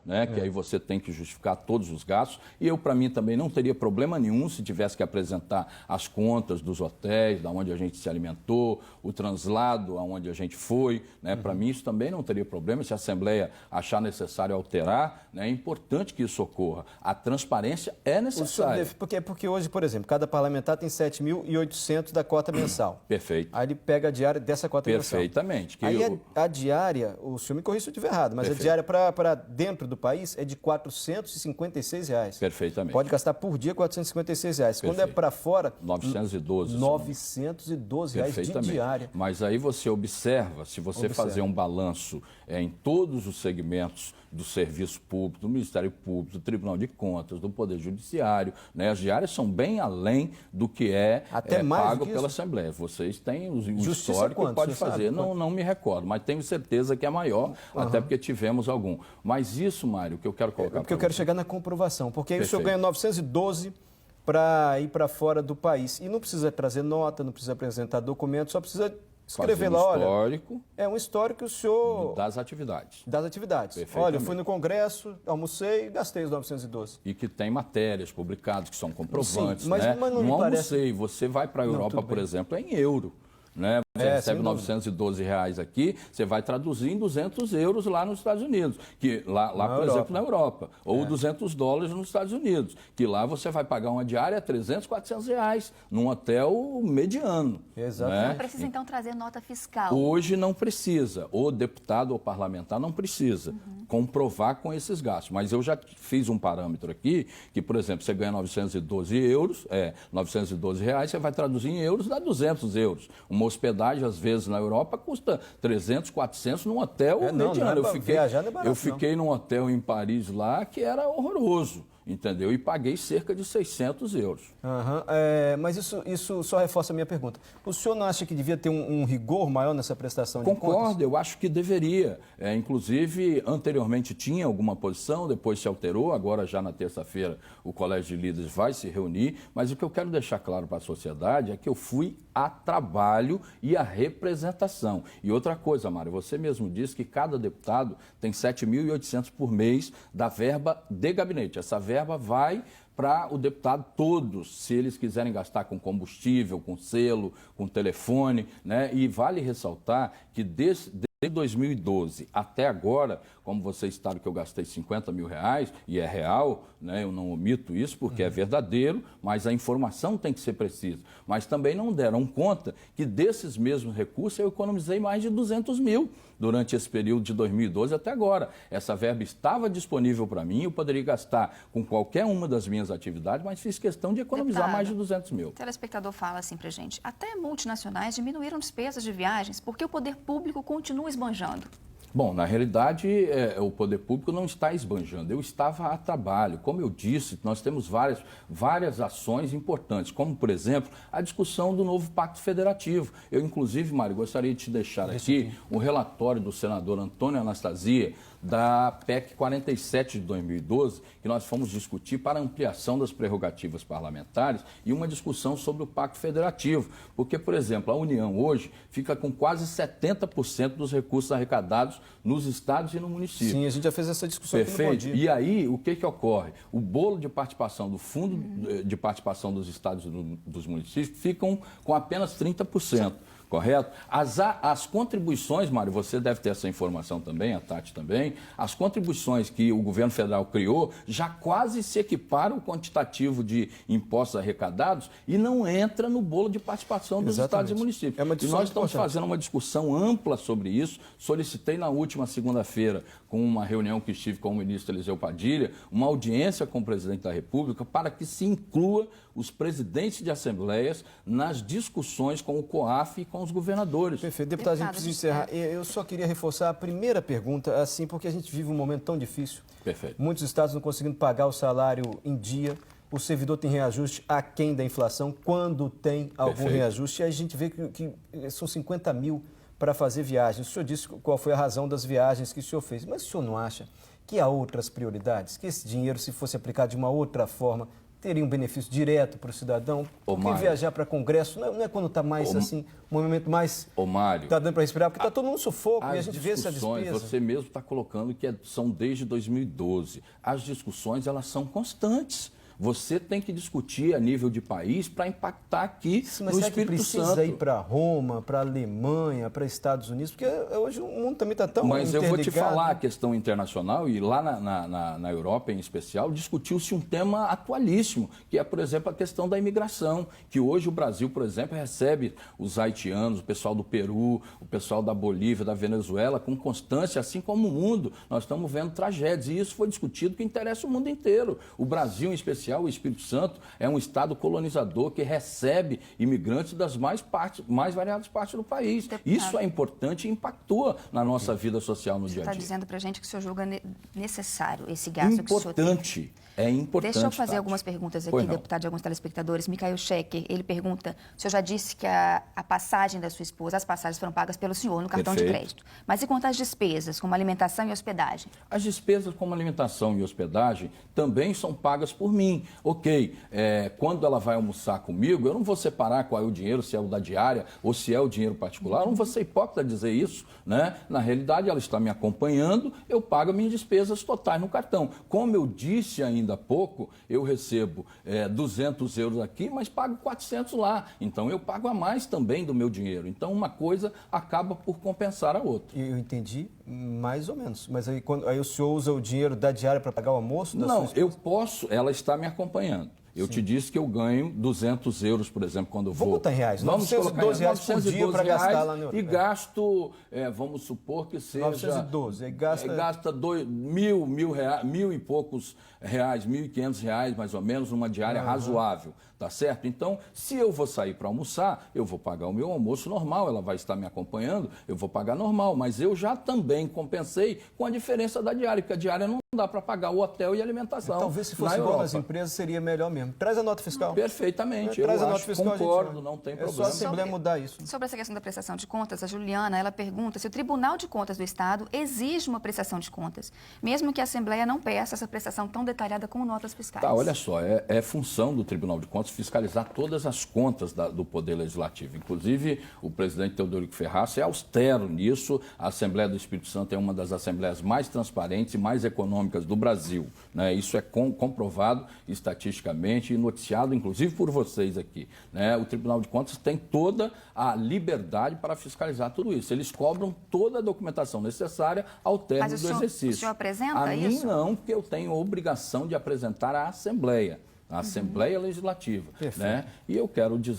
né? Que aí você tem que justificar todos os gastos. E eu, para mim, também não teria problema nenhum se tivesse que apresentar as contas dos hotéis, da onde a gente se alimentou, o translado, aonde a gente foi, né? Para mim, isso também não teria problema. Se a Assembleia achar necessário alterar, né? É importante que isso ocorra. A transparência é necessária. Porque hoje, por exemplo, cada parlamentar tem 7.800 da cota mensal. Perfeito. Aí ele pega a diária dessa cota mensal. Perfeitamente. Aí a diária, o senhor me corrija se eu estiver errado, mas a diária para dentro do país é de R$ 456. Perfeitamente. Pode gastar por dia R$ 456. Quando é para fora... 912. R$ 912 de diária. Mas aí você observa, se você fazer um balanço em todos os segmentos do serviço público, do Ministério Público, do Tribunal de Contas, do Poder Judiciário, né? As diárias são bem além do que pago pela Assembleia. Vocês têm o histórico que pode fazer. Não me recordo, mas tenho certeza que é maior, até porque tivemos algum. Mas isso, Mário, que eu quero colocar... Porque eu quero chegar na comprovação, porque aí o senhor ganha 912 para ir para fora do país. E não precisa trazer nota, não precisa apresentar documento, só precisa escrever lá, olha... histórico. É um histórico que o senhor... Das atividades. Das atividades. Olha, eu fui no Congresso, almocei e gastei os 912. E que tem matérias publicadas que são comprovantes, sim, mas não almocei. Você vai para a Europa, por exemplo, é em euro. Né? Você recebe R$912 aqui, você vai traduzir em 200 euros lá nos Estados Unidos, que lá por exemplo, na Europa, ou $200 nos Estados Unidos, que lá você vai pagar uma diária a R$300, R$400 num hotel mediano. Exatamente. Né? Não precisa, então, trazer nota fiscal. Hoje não precisa, o deputado ou parlamentar não precisa comprovar com esses gastos, mas eu já fiz um parâmetro aqui, que, por exemplo, você ganha 912 euros, R$912, você vai traduzir em euros, dá 200 euros. Uma hospedagem, às vezes, na Europa, custa 300, 400 num hotel mediano. Eu fiquei num hotel em Paris lá que era horroroso, entendeu? E paguei cerca de 600 euros. Mas isso só reforça a minha pergunta. O senhor não acha que devia ter um rigor maior nessa prestação de contas? Concordo, eu acho que deveria. Inclusive, anteriormente tinha alguma posição, depois se alterou, agora já na terça-feira o Colégio de Líderes vai se reunir, mas o que eu quero deixar claro para a sociedade é que eu fui a trabalho e a representação. E outra coisa, Mário, você mesmo disse que cada deputado tem 7.800 por mês da verba de gabinete. Essa verba vai para o deputado todos, se eles quiserem gastar com combustível, com selo, com telefone, né? E vale ressaltar que desde 2012 até agora, como vocês sabem que eu gastei R$50 mil, e é real, né? Eu não omito isso porque é verdadeiro, mas a informação tem que ser precisa. Mas também não deram conta que desses mesmos recursos eu economizei mais de 200 mil durante esse período de 2012 até agora. Essa verba estava disponível para mim, eu poderia gastar com qualquer uma das minhas atividades, mas fiz questão de economizar mais de 200 mil. O telespectador fala assim pra gente, até multinacionais diminuíram despesas de viagens porque o poder público continua esbanjando. Bom, na realidade, o poder público não está esbanjando. Eu estava a trabalho. Como eu disse, nós temos várias ações importantes, como, por exemplo, a discussão do novo Pacto Federativo. Eu, inclusive, Mário, gostaria de te deixar aqui um relatório do senador Antônio Anastasia, da PEC 47 de 2012, que nós fomos discutir para ampliação das prerrogativas parlamentares e uma discussão sobre o Pacto Federativo. Porque, por exemplo, a União hoje fica com quase 70% dos recursos arrecadados nos estados e no município. Sim, a gente já fez essa discussão aqui no Bom Dia. E aí, o que ocorre? O bolo de participação do Fundo de Participação dos Estados e dos municípios ficam com apenas 30%. Correto? As contribuições, Mário, você deve ter essa informação também, a Tati também, as contribuições que o governo federal criou já quase se equiparam o quantitativo de impostos arrecadados e não entra no bolo de participação dos estados e municípios. E nós estamos fazendo uma discussão ampla sobre isso. Solicitei na última segunda-feira, com uma reunião que estive com o ministro Eliseu Padilha, uma audiência com o presidente da República para que se inclua os presidentes de assembleias nas discussões com o COAF e com os governadores. Perfeito. Deputado, a gente precisa encerrar. Eu só queria reforçar a primeira pergunta, assim, porque a gente vive um momento tão difícil. Perfeito. Muitos estados não conseguindo pagar o salário em dia, o servidor tem reajuste aquém da inflação, quando tem algum reajuste, e aí a gente vê que são 50 mil para fazer viagens. O senhor disse qual foi a razão das viagens que o senhor fez, mas o senhor não acha que há outras prioridades, que esse dinheiro, se fosse aplicado de uma outra forma, teria um benefício direto para o cidadão? Por que Mário, viajar para Congresso não é quando está mais assim, um momento mais... Mário, está dando para respirar, porque está todo mundo no sufoco e a gente vê essa despesa. Você mesmo está colocando que são desde 2012. As discussões, elas são constantes. Você tem que discutir a nível de país para impactar aqui no Espírito Santo. Precisa ir para Roma, para Alemanha, para Estados Unidos, porque hoje o mundo também está tão Mas interligado. eu vou te falar a questão internacional, e lá na Europa em especial, discutiu-se um tema atualíssimo, que é, por exemplo, a questão da imigração, que hoje o Brasil, por exemplo, recebe os haitianos, o pessoal do Peru, o pessoal da Bolívia, da Venezuela, com constância, assim como o mundo. Nós estamos vendo tragédias, e isso foi discutido que interessa o mundo inteiro. O Brasil, em especial, o Espírito Santo, é um estado colonizador que recebe imigrantes das mais variadas partes do país. Deputado, isso é importante e impactua na nossa vida social no dia a dia. Você está dizendo para a gente que o senhor julga necessário esse gasto que o senhor tem. Importante. É importante. Deixa eu fazer Tati. algumas perguntas aqui, deputado, de alguns telespectadores. Micael Schecker, ele pergunta, o senhor já disse que a passagem da sua esposa, as passagens foram pagas pelo senhor no cartão de crédito. Mas e quanto às despesas, como alimentação e hospedagem? As despesas como alimentação e hospedagem também são pagas por mim. Ok, quando ela vai almoçar comigo, eu não vou separar qual é o dinheiro, se é o da diária ou se é o dinheiro particular. Eu não vou ser hipócrita dizer isso, né? Na realidade, ela está me acompanhando, eu pago minhas despesas totais no cartão. Como eu disse ainda há pouco, eu recebo 200 euros aqui, mas pago 400 lá. Então, eu pago a mais também do meu dinheiro. Então, uma coisa acaba por compensar a outra. Eu entendi mais ou menos. Mas aí o senhor usa o dinheiro da diária para pagar o almoço? Não, eu posso, ela está me acompanhando. Eu te disse que eu ganho 200 euros, por exemplo, quando eu vou... Vamos botar em reais. Vamos colocar R$912 por dia para gastar lá na Europa. E gasto, vamos supor que seja... 912. E gasta... Gasta mil e poucos reais, R$1.500 mais ou menos, numa diária razoável, tá certo? Então, se eu vou sair para almoçar, eu vou pagar o meu almoço normal, ela vai estar me acompanhando, eu vou pagar normal, mas eu já também compensei com a diferença da diária, porque a diária não dá para pagar o hotel e a alimentação. Talvez se fosse igual nas empresas seria melhor mesmo. Traz a nota fiscal. Perfeitamente. Traz eu a nota fiscal, concordo, não tem problema. É só a Assembleia mudar isso. Sobre essa questão da prestação de contas, a Juliana, ela pergunta se o Tribunal de Contas do Estado exige uma prestação de contas, mesmo que a Assembleia não peça essa prestação tão detalhada como notas fiscais. Tá, olha só, é função do Tribunal de Contas fiscalizar todas as contas do Poder Legislativo. Inclusive, o presidente Teodorico Ferraz é austero nisso. A Assembleia do Espírito Santo é uma das assembleias mais transparentes e mais econômicas do Brasil, né? Isso é comprovado estatisticamente e noticiado, inclusive, por vocês aqui, né? O Tribunal de Contas tem toda a liberdade para fiscalizar tudo isso. Eles cobram toda a documentação necessária ao término do exercício. O senhor apresenta isso? isso? A mim não, porque eu tenho obrigação de apresentar à Assembleia. A Assembleia Legislativa, né? E eu quero dizer